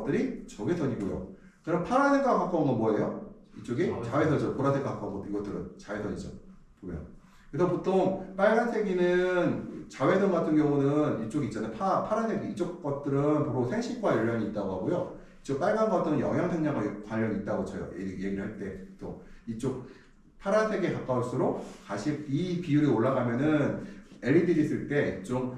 것들이 적외선이고요. 그럼 파란색과 가까운 건 뭐예요? 이쪽이 자외선이죠. 보라색과 가까운 것 이것들은 자외선이죠. 보면. 그래서 보통 빨간색이는 자외선 같은 경우는 이쪽 있잖아요. 파란색 이쪽 것들은 주로 생식과 연관이 있다고 하고요. 이쪽 빨간 것들은 영양생명과 관련이 있다고 쳐요. 얘기를 할 때 또 이쪽 파란색에 가까울수록 이 비율이 올라가면은 LED를 쓸 때 좀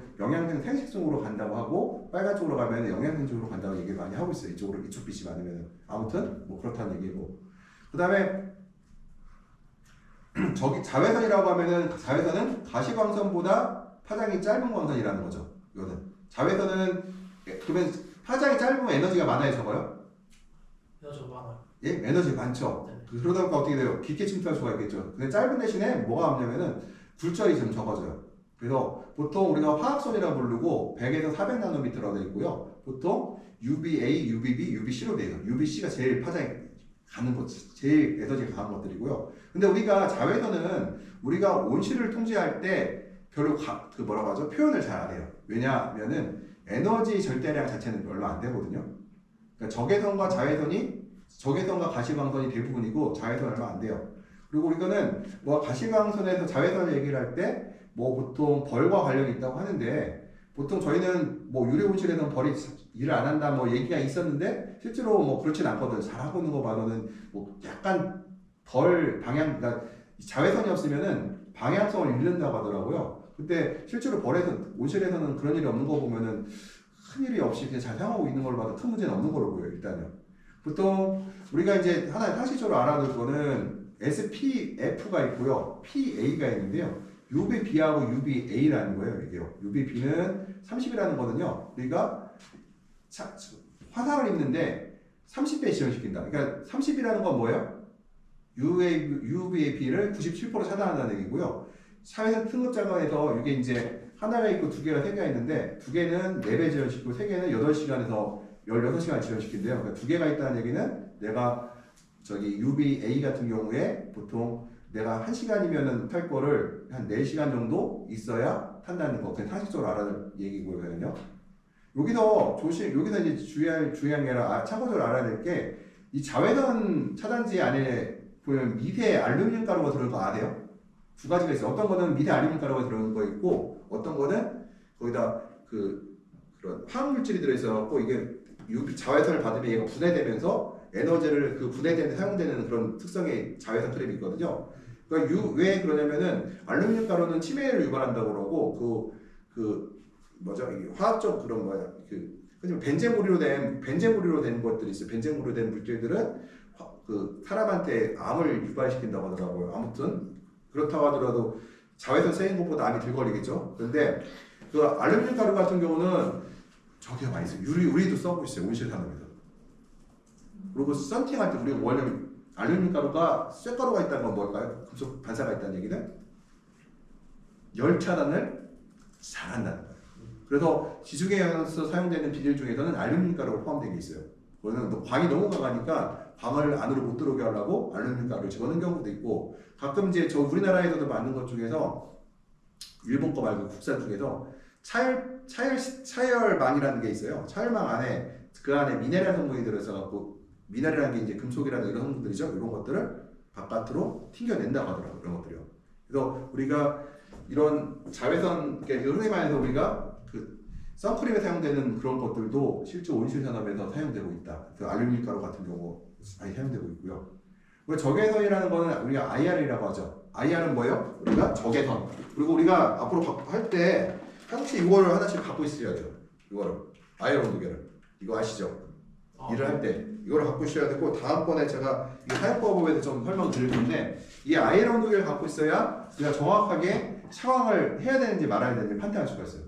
생식 쪽으로 간다고 하고 빨간 쪽으로 가면 영양생 쪽으로 간다고 얘기 많이 하고 있어요. 이쪽 빛이 많으면 아무튼 뭐 그렇다는 얘기고. 그 다음에 저기 자외선이라고 하면은 자외선은 가시광선보다 파장이 짧은 광선이라는 거죠. 이거는 자외선은 그러면 파장이 짧으면 에너지가 많아요, 적어요? 에너지가 많아요. 예, 에너지 많죠. 네. 그러다 보니까 어떻게 돼요? 깊게 침투할 수가 있겠죠. 근데 짧은 대신에 뭐가 없냐면은 굴절이 좀 적어져요. 그래서 보통 우리가 화학선이라고 부르고 100에서 400나노미터라고 되어 있고요. 보통 UVA, UVB, UVC로 되어 있어요. UVC가 제일 파장이 가는 것, 제일 에너지가 강한 것들이고요. 근데 우리가 자외선은 우리가 온실을 통제할 때 별로 뭐라고 하죠? 표현을 잘 안 해요. 왜냐하면은 에너지 절대량 자체는 별로 안 되거든요. 그러니까 적외선과 가시광선이 대부분이고 자외선 얼마 안 돼요. 그리고 우리는 뭐 가시광선에서 자외선을 얘기를 할 때 뭐 보통 벌과 관련이 있다고 하는데 보통 저희는 뭐 유리 온실에서는 벌이 일을 안 한다 뭐 얘기가 있었는데 실제로 뭐 그렇진 않거든. 잘하고 있는 거 봐서는 뭐 약간 그러니까 자외선이 없으면은 방향성을 잃는다고 하더라고요. 근데 실제로 온실에서는 그런 일이 없는 거 보면은 큰 일이 없이 그냥 잘 사용하고 있는 걸 봐도 큰 문제는 없는 걸로 보여요. 일단은 보통 우리가 이제 하나 상식적으로 알아둘 거는 SPF가 있고요, PA가 있는데요. UVB하고 UVA라는 거예요. 이게요. UVB는 30이라는 거는요. 우리가 화상을 입는데 30배 지연시킨다. 그러니까 30이라는 건 뭐예요? UVAB를 97% 차단한다는 얘기고요. 사회적 등급장관에서 이게 이제 하나가 있고 두 개가 세 개가 있는데 두 개는 4배 지연시키고 세 개는 8시간에서 16시간 지연시킨대요. 그러니까 두 개가 있다는 얘기는 내가 UVA 같은 경우에 보통 내가 1시간이면은 탈 거를 한 4시간 정도 있어야 탄다는 거. 그냥 상식적으로 알아둘 얘기고요. 여기서 이제 주의할 게 아니라 참고적으로 알아야 될 게 이 자외선 차단제 안에 보면 미세 알루미늄 가루가 들어간 거 아세요? 두 가지가 있어요. 어떤 거는 미세 알루미늄 가루가 들어간 거 있고 어떤 거는 거기다 그런 화학물질이 들어있어갖고 이게 자외선을 받으면 얘가 분해되면서 에너지를 그 분해되는 데 사용되는 그런 특성의 자외선 트랩이 있거든요. 그러니까 왜 그러냐면은 알루미늄 가루는 치매를 유발한다고 그러고 뭐죠? 이게 화학적 그런 벤젠무리로 된 것들이 있어요. 벤젠무리로 된 물질들은 사람한테 암을 유발시킨다고 하더라고요. 아무튼 그렇다고 하더라도 자외선 쐬인 것보다 암이 덜 걸리겠죠. 그런데 그 알루미늄 가루 같은 경우는 저기가 많이 있어요. 우리도 써고 있어요. 온실 산업에서. 그리고 썬팅할 때 우리가 원래 알루미늄 가루가 쇠가루가 있다는 건 뭘까요? 금속 반사가 있다는 얘기는 열 차단을 잘한다는 거예요. 그래서 지중해에서 사용되는 비닐 중에서는 알루미늄 가루가 포함되어 있어요. 그거는 광이 너무 강하니까 광을 안으로 못 들어오게 하려고 알루미늄 가루를 집어넣는 경우도 있고 가끔 이제 우리나라에서도 만든 것 중에서 일본 거 말고 국산 중에서 차열망이라는 게 있어요. 차열망 안에 그 안에 미네랄 성분이 들어있어갖고 미네랄이라는 게 이제 금속이라는 이런 성분들이죠. 이런 것들을 바깥으로 튕겨낸다고 하더라고요. 이런 것들이요. 그래서 우리가 이런 자외선, 그러니까 흔히 말해서 우리가 선크림에 사용되는 그런 것들도 실제 온실 산업에서 사용되고 있다. 그 알루미늄 가루 같은 경우 많이 사용되고 있고요. 적외선이라는 거는 우리가 IR이라고 하죠. IR은 뭐예요? 우리가 적외선. 그리고 우리가 앞으로 할 때 항상 이거를 하나씩 갖고 있어야 돼요. 이거를 IR 온도계를. 이거 아시죠? 일을 할 때 이거를 갖고 있어야 되고 다음번에 제가 이 사용법에 대해서 좀 설명드릴 건데 이 IR 온도계를 갖고 있어야 우리가 정확하게 차광을 해야 되는지 말아야 되는지 판단할 수가 있어요.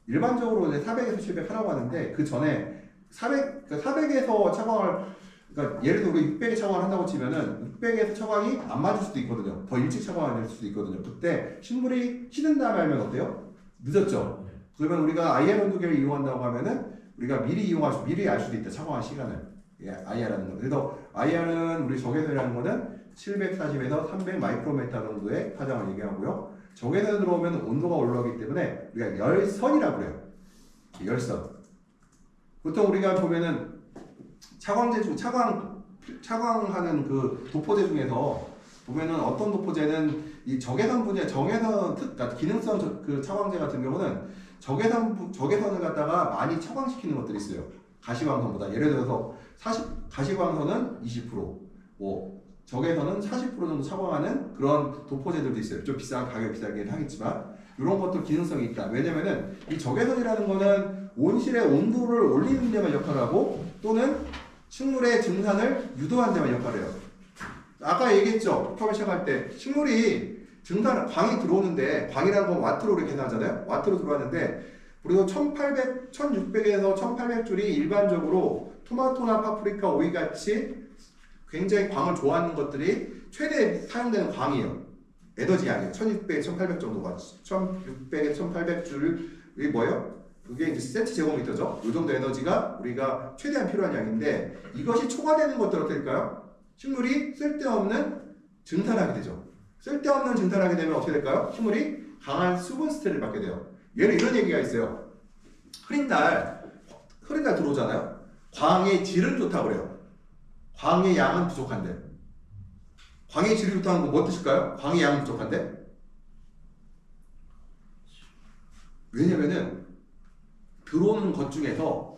일반적으로 이제 400에서 700 하라고 하는데 그 전에 400에서 차광을 그러니까 예를 들어 우리 600에 차광을 한다고 치면은 600에서 차광이 안 맞을 수도 있거든요. 더 일찍 차광이 될 수도 있거든요. 그때 식물이 시든 다음에 알면 어때요? 늦었죠. 그러면 우리가 IR 온도계를 이용한다고 하면은 우리가 미리 알 수도 있다. 차광할 시간을. 예, IR라는 거. 그래서 IR은 우리 적외선이라는 거는 740에서 300 마이크로메타 정도의 파장을 얘기하고요. 적외선에 들어오면 온도가 올라가기 때문에 우리가 열선이라고 그래요. 열선. 보통 우리가 보면은 차광제 중 차광하는 그 도포제 중에서 보면은 어떤 도포제는 이 적외선 분야 그러니까 기능성 그 차광제 같은 경우는 적외선을 갖다가 많이 차광시키는 것들이 있어요. 가시광선보다 예를 들어서 가시광선은 20%, 뭐 적외선은 40% 정도 차광하는 그런 도포제들도 있어요. 좀 가격 비싸긴 하겠지만 이런 것도 기능성이 있다. 왜냐면은 이 적외선이라는 거는 온실의 온도를 올리는 데만 역할을 하고 또는 식물의 증산을 유도하는 데만 역할을 해요. 아까 얘기했죠. 처음에 시작할 때 식물이 광이 들어오는데 광이라는 건 와트로 우리 계산하잖아요. 와트로 들어왔는데 우리도 1600에서 1800줄이 일반적으로 토마토나 파프리카, 오이 같이 굉장히 광을 좋아하는 것들이 최대 사용되는 광이에요. 에너지 양이에요. 1600, 1800 정도가 1600에서 1800줄이 뭐예요? 그게 이제 센치 제곱미터죠. 이 정도 에너지가 우리가 최대한 필요한 양인데 이것이 초과되는 것들 어떻게 될까요? 식물이 쓸데없는 증산하게 되죠. 쓸데없는 증산하게 되면 어떻게 될까요? 식물이 강한 수분 스트레스를 받게 돼요. 예를 이런 얘기가 있어요. 흐린 날 들어오잖아요. 광의 질은 좋다고 그래요. 광의 양은 부족한데. 광의 질이 좋다는 건 뭐 뜻일까요? 광의 양은 부족한데? 왜냐면은 들어오는 것 중에서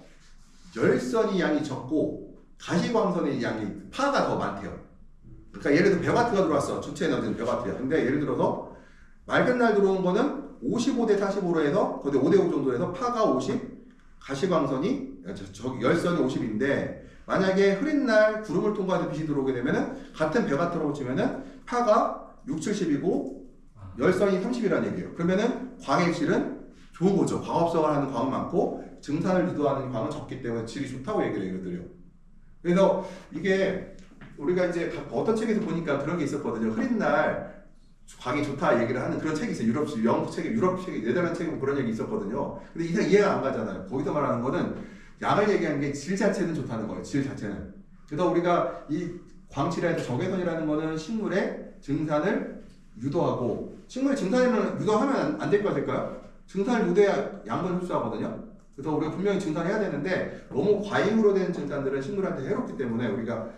열선이 양이 적고 가시광선의 양이 파가 더 많대요. 그러니까 예를 들어 100W가 들어왔어. 주체 에너지는 100W야. 근데 예를 들어서 맑은 날 들어오는 거는 55대 45로 해서 거의 5대5 정도 해서 파가 50, 가시광선이 열선이 50인데 만약에 흐린 날 구름을 통과해서 빛이 들어오게 되면은 같은 100W라고 치면은 파가 6, 70이고 열선이 30이라는 얘기예요. 그러면은 광의 질은 좋은 거죠. 광합성을 하는 광은 많고 증산을 유도하는 광은 적기 때문에 질이 좋다고 얘기를 해요. 그래서 이게 우리가 이제 어떤 책에서 보니까 그런 게 있었거든요. 흐린 날 광이 좋다 얘기를 하는 그런 책이 있어요. 유럽 책이 네덜란드 책에 그런 얘기 있었거든요. 근데 이해가 안 가잖아요. 거기서 말하는 거는 양을 얘기하는 게 질 자체는 좋다는 거예요. 질 자체는. 그래서 우리가 이 광질에서 적외선이라는 거는 식물의 증산을 유도하고 식물의 증산을 유도하면 안 될 거 될까요? 증산을 유도해야 양분을 흡수하거든요. 그래서 우리가 분명히 증산해야 되는데 너무 과잉으로 된 증산들은 식물한테 해롭기 때문에 우리가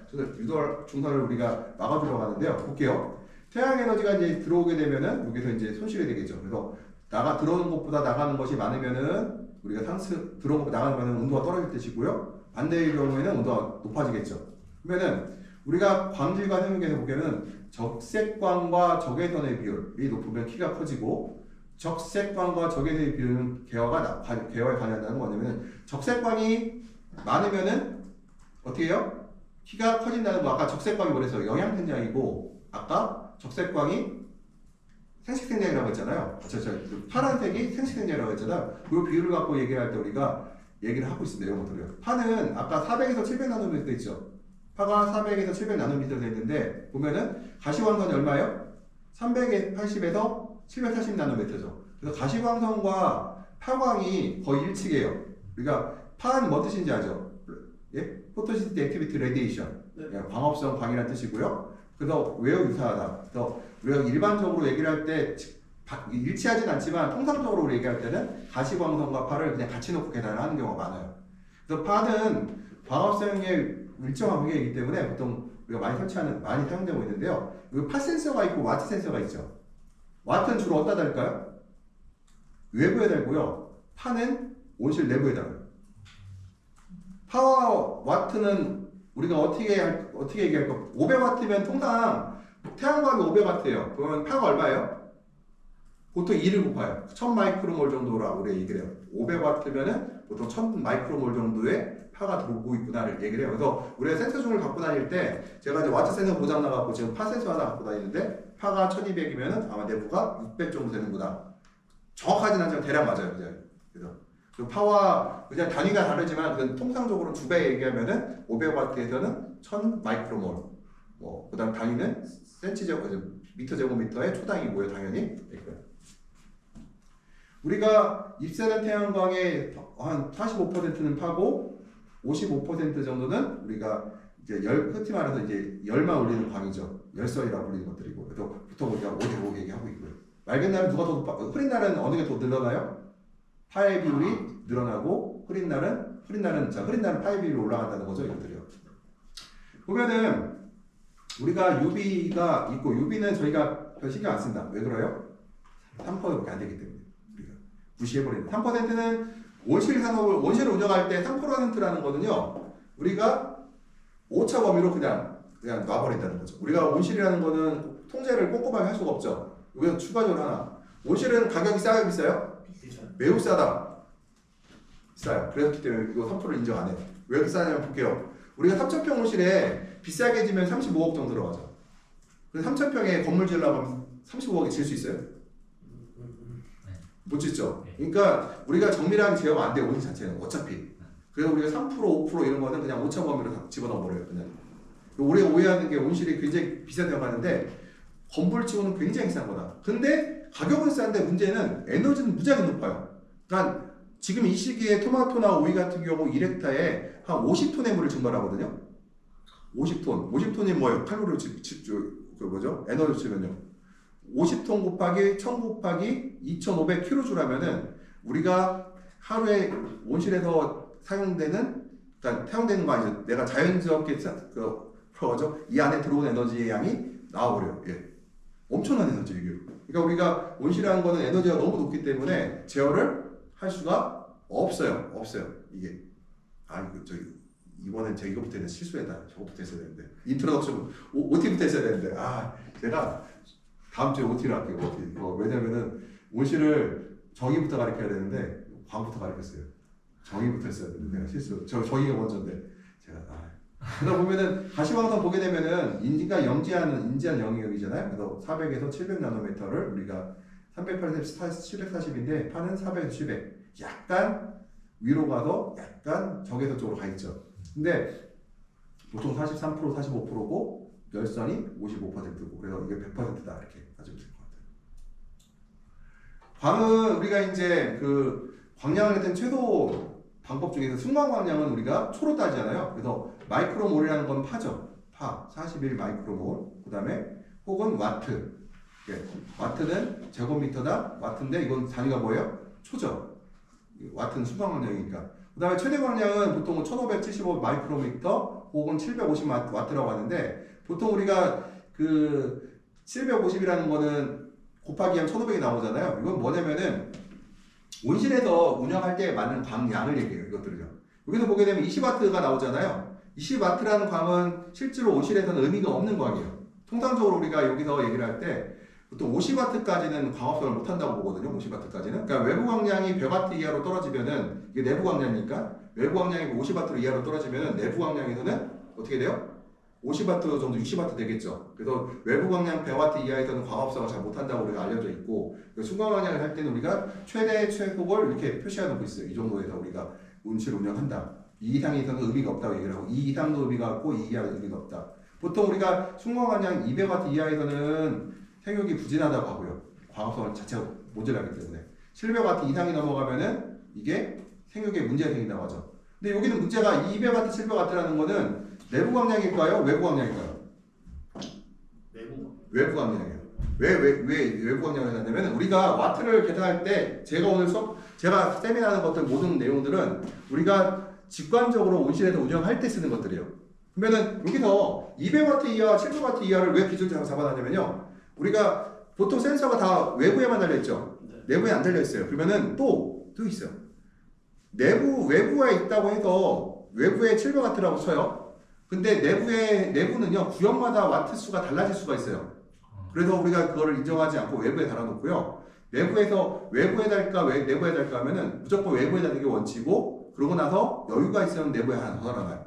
증산을 우리가 막아주려고 하는데요. 볼게요. 태양 에너지가 이제 들어오게 되면은 여기서 이제 손실이 되겠죠. 그래서 들어오는 것보다 나가는 것이 많으면은 우리가 들어오는 것보다 나가는 거는 온도가 떨어질 뜻이고요. 반대의 경우에는 온도가 높아지겠죠. 그러면은 우리가 광질과 생육에서 보기에는 적색광과 적외선의 비율이 높으면 키가 커지고 적색광과 적외선의 비율은 개화에 관여한다는 건 뭐냐면은 적색광이 많으면은 어떻게 해요? 키가 커진다는 거. 아까 적색광이 뭐랬어요? 영양생장이고 아까 적색광이 생식생장이라고 했잖아요. 파란색이 생식생장이라고 했잖아요. 그 비율을 갖고 얘기할 때 우리가 얘기를 하고 있습니다. 이런 것들을요. 파는 아까 400에서 700나노미터 있죠. 파가 400에서 700나노미터 되는데 보면은 가시광선이 얼마예요? 380에서 740나노미터죠. 그래서 가시광선과 파광이 거의 일치해요. 그러니까 파는 뭐 뜻인지 아죠? 예? 포토신스티스 액티비티 레디에이션. 광합성 광이라는 뜻이고요. 그래서 매우 유사하다. 그래서 우리가 일반적으로 얘기를 할 때 일치하진 않지만 통상적으로 우리 얘기할 때는 가시광선과 파를 그냥 같이 놓고 계산을 하는 경우가 많아요. 그래서 파는 광합성의 일정한 무게이기 때문에 보통 우리가 많이 사용되고 있는데요. 파 센서가 있고 와트 센서가 있죠. 와트는 주로 어디다 달까요? 외부에 달고요. 파는 온실 내부에 달아요. 파와 와트는 우리가 어떻게 얘기할까? 500W면 통상 태양광이 500W예요. 그러면 파가 얼마예요? 보통 2를 곱해요. 1000마이크로몰 정도라고 우리가 얘기를 해요. 500W면은 보통 1000마이크로몰 정도의 파가 들어오고 있구나를 얘기를 해요. 그래서 우리가 센서 중을 갖고 다닐 때 제가 이제 와트 센서 고장 나갖고 지금 파 센서 하나 갖고 다니는데 파가 1200이면은 아마 내부가 600 정도 되는구나. 정확하진 않지만 대략 맞아요. 그래서 그 파와 그냥 단위가 다르지만 그건 통상적으로 2배 얘기하면은 500W에서는 1000 마이크로몰. 그다음 단위는 미터 제곱미터의 초당이고요, 당연히. 우리가 입새는 태양광의 한 45%는 파고 55% 정도는 우리가 이제 흔히 말해서 이제 열만 올리는 광이죠. 열선이라고 불리는 것들이고. 그래서 보통 우리가 5대5 얘기하고 있고요. 맑은 날은 흐린 날은 어느 게 더 늘어나요? 파의 비율이 늘어나고 흐린 날은 흐린 날은 파이비 위로 올라간다는 거죠, 이것들이요. 보면은 우리가 UB가 있고 UB는 저희가 별 신경 안 쓴다. 왜 그래요? 3%밖에 안 되기 때문에 우리가 무시해버리는. 3%는 온실 산업을 온실을 운영할 때 3%라는 거는요. 우리가 오차 범위로 그냥 놔버린다는 거죠. 우리가 온실이라는 거는 통제를 꼼꼼하게 할 수가 없죠. 여기서 추가적으로 하나. 온실은 가격이 싸요, 비싸요? 비싸요. 매우 싸다. 싸요. 그렇기 때문에 이거 3%를 인정 안 해요. 왜 이렇게 싸냐면 볼게요. 우리가 3,000평 온실에 비싸게 지면 35억 정도 들어가죠. 그래서 3,000평에 건물 지으려고 하면 35억에 지을 수 있어요? 못 짓죠. 그러니까 우리가 정밀하게 제어가 안 돼요. 온실 자체는 어차피. 그래서 우리가 3% 5% 이런 거는 그냥 오차 범위로 다 집어넣어 버려요. 그냥. 우리가 오해하는 게 온실이 굉장히 비싸다고 하는데 건물치고는 굉장히 싼 거다. 근데 가격은 싼데 문제는 에너지는 무지하게 높아요. 그러니까 지금 이 시기에 토마토나 오이 같은 경우 1헥타에 한 50톤의 물을 증발하거든요. 50톤. 50톤이 뭐예요? 칼로리 그 뭐죠? 에너지 치면요. 50톤 곱하기 1000 곱하기 2500kJ라면은 우리가 하루에 온실에서 사용되는, 그러니까 사용되는 거 아니죠. 내가 자연스럽게 뭐죠? 이 안에 들어온 에너지의 양이 나와버려요. 예. 엄청난 에너지 이게. 그러니까 우리가 온실이라는 거는 에너지가 너무 높기 때문에 제어를 할 수가 없어요. 이게. 이번엔 제가 이거부터 했는데 실수했다. 저거부터 했어야 되는데. 인트로덕션 OT부터 했어야 되는데. 제가 다음 주에 OT를 할게요. OT. 왜냐면은 온실을 정의부터 가르쳐야 되는데 광부터 가르쳤어요. 정의부터 했어야 되는데 내가 실수. 정의가 먼저인데 제가 그러다 보면은 가시광선 보게 되면은 인지가 인지한 영역이잖아요. 그래서 400에서 700 나노미터를 우리가 380, 740인데 파는 400에서 700. 약간 위로 가서 약간 적외선 쪽으로 가 있죠. 근데 보통 43%, 45%고 열선이 55%고 그래서 이게 100%다 이렇게 가지고 있을 것 같아요. 광은 우리가 이제 그 광량을 했던 최소 방법 중에서 순간 광량은 우리가 초로 따지잖아요. 그래서 마이크로몰이라는 건 파죠. 파 41 마이크로몰. 그다음에 혹은 와트. 예. 와트는 제곱미터다. 와트인데 이건 단위가 뭐예요? 초죠. 와트는 순간 광량이니까. 그다음에 최대 광량은 보통 1575 마이크로미터 혹은 750 와트라고 하는데 보통 우리가 그 750이라는 거는 곱하기 하면 1500이 나오잖아요. 이건 뭐냐면은 온실에서 운영할 때 많은 광량을 얘기해요. 이것들은요. 여기서 보게 되면 20와트가 나오잖아요. 20와트라는 광은 실제로 온실에서는 의미가 없는 광이에요. 통상적으로 우리가 여기서 얘기를 할 때 보통 50와트까지는 광합성을 못한다고 보거든요. 50와트까지는. 그러니까 외부 광량이 100와트 이하로 떨어지면은 이게 내부 광량이니까 외부 광량이 50와트 이하로 떨어지면은 내부 광량에서는 어떻게 돼요? 50와트 정도 60와트 되겠죠. 그래서 외부 광량 100와트 이하에서는 광합성을 잘 못한다고 우리가 알려져 있고 순간 광량을 할 때는 우리가 최대 최소를 이렇게 표시해 놓고 있어요. 이 정도에서 우리가 온실 운영한다. 이 이상에서는 의미가 없다고 얘기를 하고 이 이상도 의미가 없고 이 이하도 의미가 없다. 보통 우리가 순간 광량 200와트 이하에서는 생육이 부진하다고 하고요. 광합성을 자체가 모자라기 때문에 700와트 이상이 넘어가면은 이게 생육에 문제가 생긴다고 하죠. 근데 여기는 문제가 200와트, 700와트라는 거는 내부 광량일까요? 외부 광량일까요? 외부 광량이에요. 왜 외부 광량을 했냐면 우리가 와트를 계산할 때 제가 세미나하는 것들 모든 내용들은 우리가 직관적으로 온실에서 운영할 때 쓰는 것들이에요. 그러면은 여기서 200와트 이하, 700와트 이하를 왜 기준으로 잡아놨냐면요. 우리가 보통 센서가 다 외부에만 달려있죠. 내부에 안 달려있어요. 그러면은 또 있어요. 외부에 있다고 해서 외부에 700와트라고 쳐요. 근데 내부는요, 구역마다 와트 수가 달라질 수가 있어요. 그래서 우리가 그거를 인정하지 않고 외부에 달아놓고요. 내부에서 외부에 달까, 내부에 달까 하면은 무조건 외부에 다는 게 원칙이고, 그러고 나서 여유가 있으면 내부에 하나 더 달아놔요.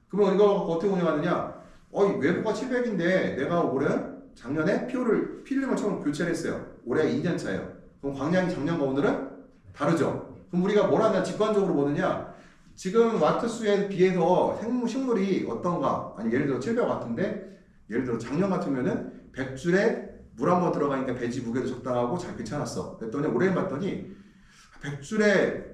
그러면 이거 어떻게 운영하느냐? 외부가 700인데 내가 작년에 필름을 처음 교체를 했어요. 올해 2년 차예요. 그럼 광량이 작년과 오늘은 다르죠. 그럼 우리가 뭘 하냐? 직관적으로 보느냐? 지금 와트 수에 비해서 식물이 어떤가? 아니 예를 들어 700와트인데 예를 들어 작년 같으면은 100줄에 물 한 번 들어가니까 배지 무게도 적당하고 잘 괜찮았어. 그랬더니 올해 봤더니 100줄에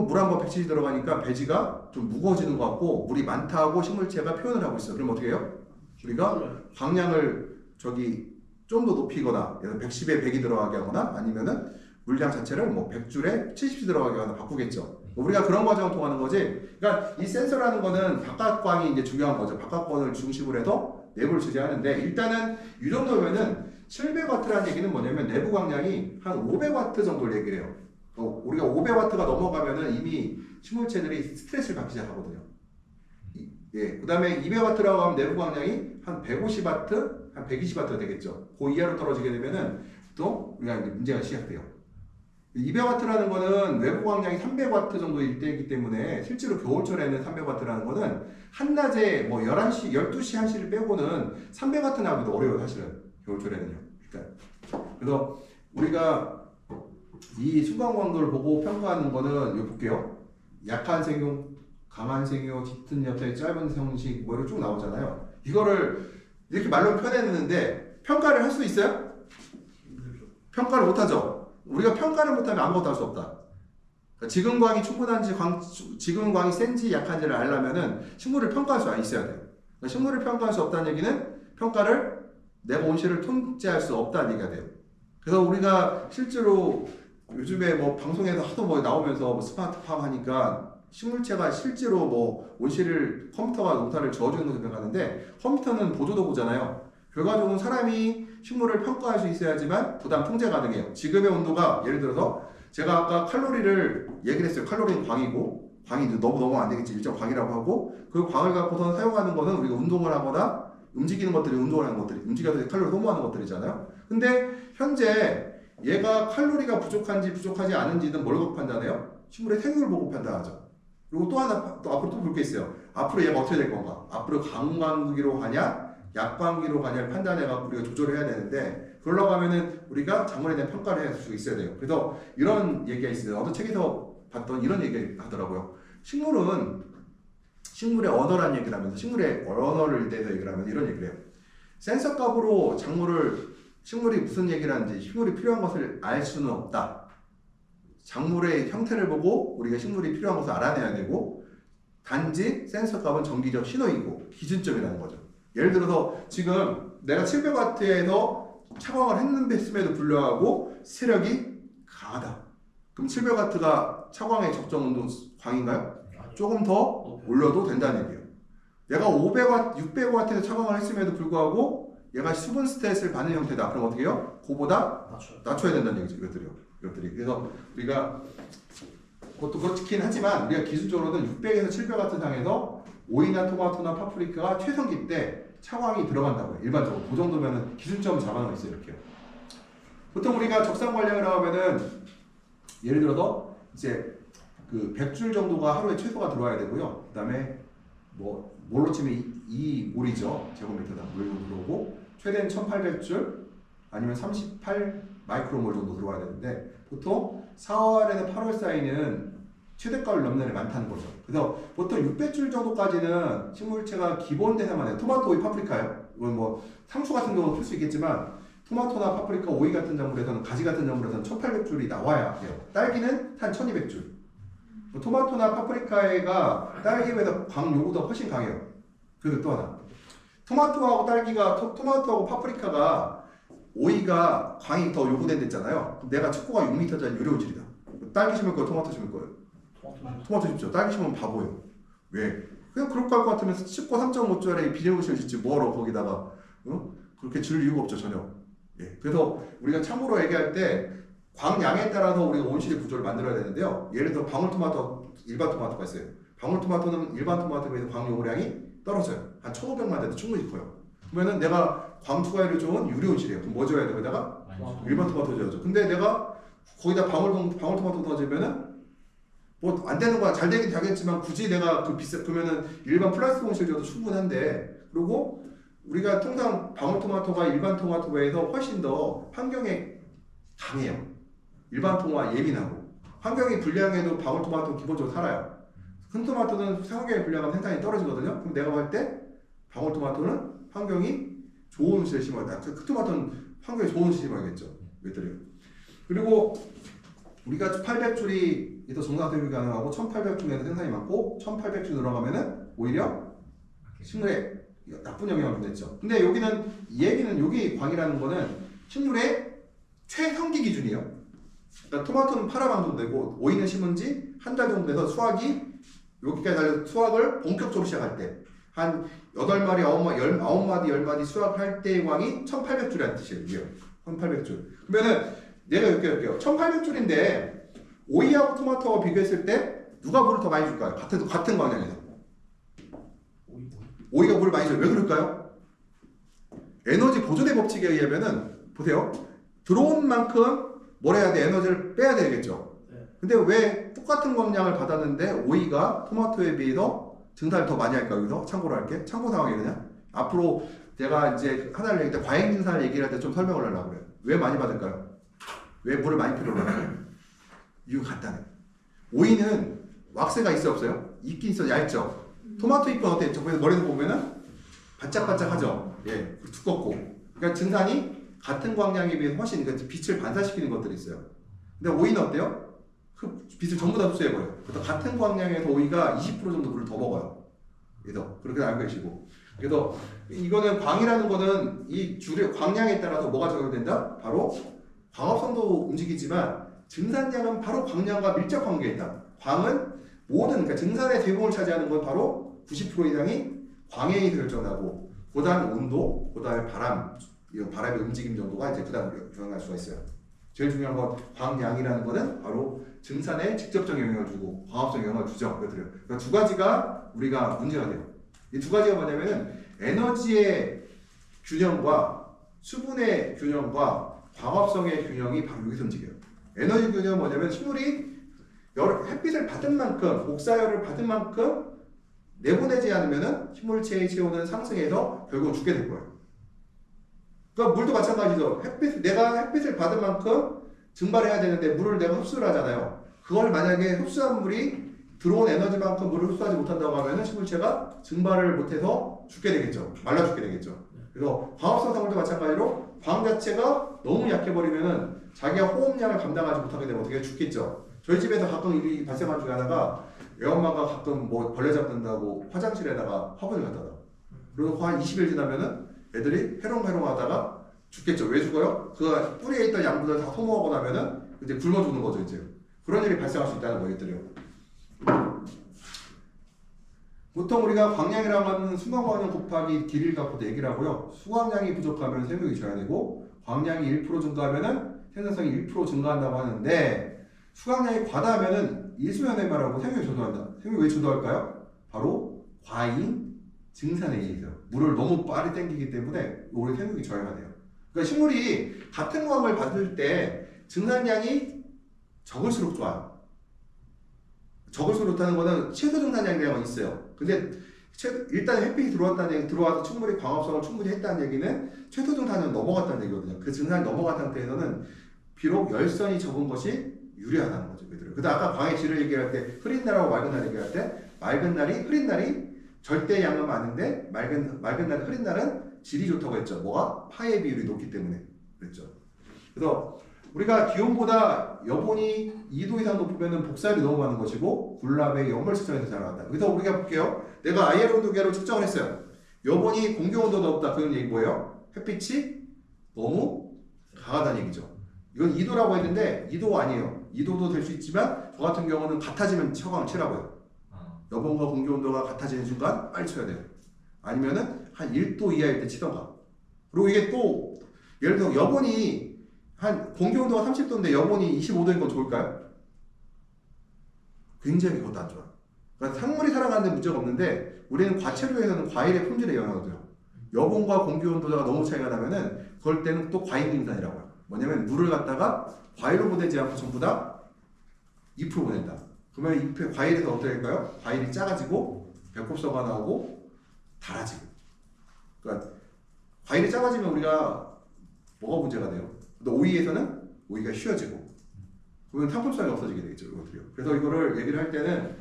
물 한 번 100cc 들어가니까 배지가 좀 무거워지는 것 같고 물이 많다고 식물체가 표현을 하고 있어요. 그럼 어떻게 해요? 우리가 광량을 좀 더 높이거나 110에 100이 들어가게 하거나 아니면은 물량 자체를 100줄에 70이 들어가게 하거나 바꾸겠죠. 우리가 그런 과정을 통하는 거지. 그러니까 이 센서라는 거는 바깥광이 이제 중요한 거죠. 바깥광을 중심으로 해서 내부를 지지하는데 일단은 이 정도면은 700W라는 얘기는 뭐냐면 내부 광량이 한 500W 정도를 얘기를 해요. 우리가 500W가 넘어가면은 이미 식물체들이 스트레스를 받기 시작하거든요. 예, 그 다음에 200W라고 하면 내부 광량이 한 150W, 한 120W 되겠죠. 그 이하로 떨어지게 되면은 또 우리가 이제 문제가 시작돼요. 200W라는 거는 외부 광량이 300W 정도일 때이기 때문에 실제로 겨울철에는 300W라는 거는 한낮에 뭐 11시, 12시, 1시를 빼고는 300W 나오기도 어려워요, 사실은. 겨울철에는요. 그러니까 그래서 우리가 이 순간 광도를 보고 평가하는 거는 이거 볼게요. 약한 생용, 강한 생용, 짙은 엽색, 짧은 형식 뭐 이렇게 쭉 나오잖아요. 이거를 이렇게 말로 표현했는데 평가를 할 수 있어요? 평가를 못하죠. 우리가 평가를 못하면 아무것도 할 수 없다. 그러니까 지근광이 충분한지 지근광이 센지 약한지를 알려면은 식물을 평가할 수 있어야 돼요. 그러니까 식물을 평가할 수 없다는 얘기는 평가를 내가 온실을 통제할 수 없다는 얘기가 돼요. 그래서 우리가 실제로 요즘에 뭐 방송에서 하도 뭐 나오면서 뭐 스마트팜 하니까 식물체가 실제로 뭐 온실을 컴퓨터가 농사를 저어주는 것을 생각하는데 컴퓨터는 보조도구잖아요. 결과적으로 사람이 식물을 평가할 수 있어야지만 부담 통제 가능해요. 지금의 온도가 예를 들어서 제가 아까 칼로리를 얘기를 했어요. 칼로리는 광이고 광이 너무 안 되겠지. 일정 광이라고 하고 그 광을 갖고서 사용하는 것은 우리가 운동을 하거나 움직이는 것들이 운동을 하는 것들이 움직여서 칼로리 소모하는 것들이잖아요. 근데 현재 얘가 칼로리가 부족한지 부족하지 않은지는 뭘 보고 판단해요? 식물의 생육을 보고 판단하죠. 그리고 또 하나 또 앞으로 또 볼 게 있어요. 앞으로 얘가 어떻게 될 건가? 앞으로 강광기로 가냐 약광기로 가냐를 판단해갖고 우리가 조절을 해야 되는데 그러려고 하면은 우리가 작물에 대한 평가를 할 수 있어야 돼요. 그래서 이런 얘기가 있어요. 어떤 책에서 봤던 이런 얘기를 하더라고요. 식물의 언어라는 얘기를 하면서 식물의 언어를 대해서 얘기를 하면 이런 얘기를 해요. 센서 값으로 식물이 무슨 얘기를 하는지 식물이 필요한 것을 알 수는 없다. 작물의 형태를 보고 우리가 식물이 필요한 것을 알아내야 되고 단지 센서 값은 정기적 신호이고 기준점이라는 거죠. 예를 들어서 지금 내가 700W에서 차광을 했음에도 불구하고 세력이 강하다. 그럼 700W가 차광의 적정 온도 광인가요? 조금 더 올려도 된다는 얘기예요. 내가 500W, 600W에서 차광을 했음에도 불구하고 얘가 수분 스탯을 받는 형태다. 그럼 어떻게 해요? 그보다 낮춰야 된다는 얘기죠. 이것들이. 그래서 우리가 그것도 그렇긴 하지만 우리가 기술적으로는 600에서 700W 상에서 오이나 토마토나 파프리카가 최성기 때 차광이 들어간다고 해요. 일반적으로. 그 정도면은 기준점을 잡아놓고 있어요. 이렇게요. 보통 우리가 적상 관량을 하면은 예를 들어서 이제 그 100줄 정도가 하루에 최소가 들어와야 되고요. 그 다음에 뭐 몰로 치면 2몰이죠. 제곱미터당 물로 들어오고 최대는 1800줄 아니면 38 마이크로몰 정도 들어와야 되는데 보통 4월에서 8월 사이는 최대가를 넘는 날이 많다는 거죠. 그래서 보통 600줄 정도까지는 식물체가 기본 대사만 해요. 토마토, 오이, 파프리카요. 이건 뭐 상추 같은 경우는 풀 수 있겠지만 토마토나 파프리카, 오이 같은 작물에서는 가지 같은 작물에서는 1800줄이 나와야 해요. 딸기는 한 1200줄. 토마토나 파프리카가 딸기보다 광 요구가 훨씬 강해요. 그리고 또 하나 토마토하고 토마토하고 파프리카가 오이가 광이 더 요구된 데잖아요. 내가 축구가 6m짜리 유료질이다. 딸기 심을 거예요? 토마토 심을 거예요? 토마토 심죠. 딸기 심으면 바보예요. 왜? 그냥 그럴 것 같으면 축구 3.5짜리 비닐무실 짓지 뭐하러 거기다가 그렇게 줄 이유가 없죠 전혀. 예. 그래서 우리가 참고로 얘기할 때 광량에 따라서 우리가 온실의 구조를 만들어야 되는데요. 예를 들어 방울토마토, 일반 토마토가 있어요. 방울토마토는 일반 토마토에 비해서 광 요구량이 떨어져요. 한 1500만 돼도 충분히 커요. 그러면은 내가 광 투과율이 좋은 유리 온실이에요. 그럼 뭐 줘야 돼? 거기다가 일반 토마토 줘야죠. 근데 내가 거기다 방울토마토 넣어주면은 뭐 안 되는 거야. 잘 되긴 되겠지만 굳이 내가 그러면은 일반 플라스틱 온실 줘도 충분한데 그리고 우리가 통상 방울토마토가 일반 토마토에 비해서 훨씬 더 환경에 강해요. 일반 토마토와 예민하고 환경이 불량해도 방울토마토는 기본적으로 살아요. 큰 토마토는 환경이 불량하면 생산이 떨어지거든요. 그럼 내가 볼 때 방울토마토는 환경이 좋은 시를 심어야 돼. 큰 토마토는 환경이 좋은 시 심어야겠죠. 왜들이요? 그리고 우리가 800줄이 더 정상생육이 가능하고 1800줄에서 생산이 많고 1800줄 들어가면은 오히려 식물에 나쁜 영향을 주겠죠. 근데 여기 광이라는 거는 식물의 최성기 기준이에요. 그러니까 토마토는 8화 정도 되고 오이는 심은 지 한 달 정도 돼서 수확이 여기까지 달려서 수확을 본격적으로 시작할 때 한 8마리, 9마디, 10마디 수확할 때의 광이 1800줄이라는 뜻이에요. 이게요. 1800줄. 그러면은 내가 이렇게 할게요. 1800줄인데 오이하고 토마토와 비교했을 때 누가 물을 더 많이 줄까요? 같은 광량에서. 오이가 물을 많이 줘요. 왜 그럴까요? 에너지 보존의 법칙에 의하면은 보세요. 들어온 만큼 뭘 해야 돼? 에너지를 빼야 되겠죠. 네. 근데 왜 똑같은 광량을 받았는데 오이가 토마토에 비해서 증산을 더 많이 할까? 여기서 참고로 할게. 참고 상황이거든요. 앞으로 제가 이제 하나를 얘기할 때 과잉 증산을 얘기를 할 때 좀 설명을 하려고 그래요. 왜 많이 받을까요? 왜 물을 많이 필요로 할까요? 이유가 간단해. 오이는 왁스가 있어 없어요? 있긴 있어. 얇죠. 토마토 잎은 어때? 저번에 머리에서 보면은 바짝바짝하죠. 예, 두껍고. 그러니까 증산이 같은 광량에 비해서 훨씬 그러니까 빛을 반사시키는 것들이 있어요. 근데 오이는 어때요? 그 빛을 전부 다 흡수해버려요. 그래서 같은 광량에서 오이가 20% 정도 물을 더 먹어요. 그래서 그렇게 알고 계시고. 그래서 이거는 광이라는 거는 이 줄의 광량에 따라서 뭐가 적용된다? 바로 광합성도 움직이지만 증산량은 바로 광량과 밀접 관계에 있다. 광은 모든 그러니까 증산의 대부분을 차지하는 건 바로 90% 이상이 광에 의해서 결정하고 그다음 온도, 그다음에 바람, 이 바람의 움직임 정도가 이제 그다음 영향할 수가 있어요. 제일 중요한 건 광량이라는 거는 바로 증산에 직접적 영향을 주고 광합성 영향을 주죠. 그러니까 두 가지가 우리가 문제가 돼요. 이 두 가지가 뭐냐면은 에너지의 균형과 수분의 균형과 광합성의 균형이 바로 여기서 움직여요. 에너지 균형은 뭐냐면 식물이 햇빛을 받은 만큼 복사열을 받은 만큼 내보내지 않으면은 식물체의 체온은 상승해서 결국 죽게 될 거예요. 그러니까 물도 마찬가지죠. 내가 햇빛을 받은 만큼 증발해야 되는데 물을 내가 흡수를 하잖아요. 그걸 만약에 흡수한 물이 들어온 에너지만큼 물을 흡수하지 못한다고 하면은 식물체가 증발을 못해서 죽게 되겠죠. 말라 죽게 되겠죠. 그래서 광합성 생물도 마찬가지로 광 자체가 너무 약해버리면은 자기가 호흡량을 감당하지 못하게 되면 어떻게 죽겠죠. 저희 집에서 가끔 일이 발생한 중에 하나가 애엄마가 가끔 뭐 벌레 잡는다고 화장실에다가 화분을 갖다 놔. 그리고 한 20일 지나면은 애들이 해롱해롱 하다가 죽겠죠. 왜 죽어요? 그 뿌리에 있던 양분을 다 소모하고 나면은 이제 굶어 죽는 거죠, 이제. 그런 일이 발생할 수 있다는 거겠더래요. 보통 우리가 광량이라고 하는 순간광량 곱하기 길이를 갖고도 얘기를 하고요. 수광량이 부족하면 생육이 줘야 되고 광량이 1% 증가하면은 생산성이 1% 증가한다고 하는데 수광량이 과다하면은 일수면에말하고 생육이 저도한다. 생육이 왜 저도할까요? 바로 과잉 증산에 의해서 물을 너무 빨리 땡기기 때문에 우리 생육이 저하가 돼요. 그러니까 식물이 같은 광을 받을 때 증산량이 적을수록 좋아요. 적을수록 좋다는 거는 최소 증산량이라는 건 있어요. 근데 일단 햇빛이 들어와서 충분히 광합성을 충분히 했다는 얘기는 최소 증산은 넘어갔다는 얘기거든요. 그 증산이 넘어간 상태에서는 비록 열선이 적은 것이 유리하다는 거죠. 그다음 아까 광의 질을 얘기할 때 흐린 날하고 맑은 날 얘기할 때 흐린 날이 절대 양은 많은데 맑은 날 흐린 날은 질이 좋다고 했죠. 뭐가? 파의 비율이 높기 때문에 그랬죠. 그래서 우리가 기온보다 여본이 2도 이상 높으면 복사율이 너무 많은 것이고 굴랍의 연물 측정에서 자라난다. 그래서 우리가 볼게요. 내가 IR 온도계로 측정을 했어요. 여본이 공기 온도가 높다. 그런 얘기 뭐예요? 햇빛이 너무 강하다는 얘기죠. 이건 2도라고 했는데 2도 아니에요. 2도도 될 수 있지만 저 같은 경우는 같아지면 처방을 치라고요. 여본과 공기 온도가 같아지는 순간 빨리 쳐야 돼요. 아니면은 한 1도 이하일 때 치던가. 그리고 이게 또 예를 들어 여본이 한 공기 온도가 30도인데 여본이 25도인 건 좋을까요? 굉장히 그것도 안 좋아요. 그러니까 생물이 살아가는데 문제가 없는데 우리는 과체류에서는 과일의 품질에 영향을 줘요. 여본과 공기 온도가 너무 차이가 나면은 그럴 때는 또 과잉 증산이라고 해요. 뭐냐면 물을 갖다가 과일로 보내지 않고 전부 다 잎으로 보낸다. 그러면 잎의 과일에서 어떻게 될까요? 과일이 작아지고 배꼽서가 나오고 달아지고. 그러니까 과일이 작아지면 우리가 뭐가 문제가 돼요? 또 오이에서는 오이가 쉬어지고 그러면 상품성이 없어지게 되겠죠. 이것들이요. 그래서 이거를 얘기를 할 때는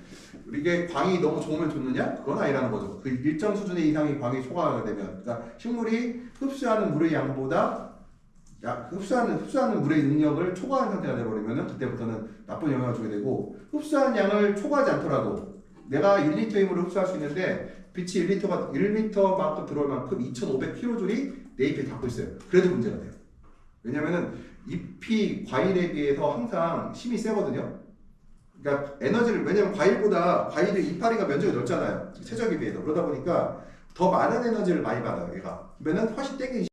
이게 광이 너무 좋으면 좋느냐? 그건 아니라는 거죠. 그 일정 수준의 이상의 광이 초과가 되면 그러니까 식물이 흡수하는 물의 양보다 흡수하는 물의 능력을 초과한 상태가 되어버리면 그때부터는 나쁜 영향을 주게 되고 흡수한 양을 초과하지 않더라도 내가 1리터의 물을 흡수할 수 있는데 빛이 1리터만큼 들어올 만큼 2500kJ이 내 잎에 닿고 있어요. 그래도 문제가 돼요. 왜냐면은 잎이 과일에 비해서 항상 힘이 세거든요. 그러니까 에너지를 왜냐면 과일의 이파리가 면적이 넓잖아요. 최적에 비해서 그러다 보니까 더 많은 에너지를 많이 받아요. 얘가 그러면은 훨씬 땡기기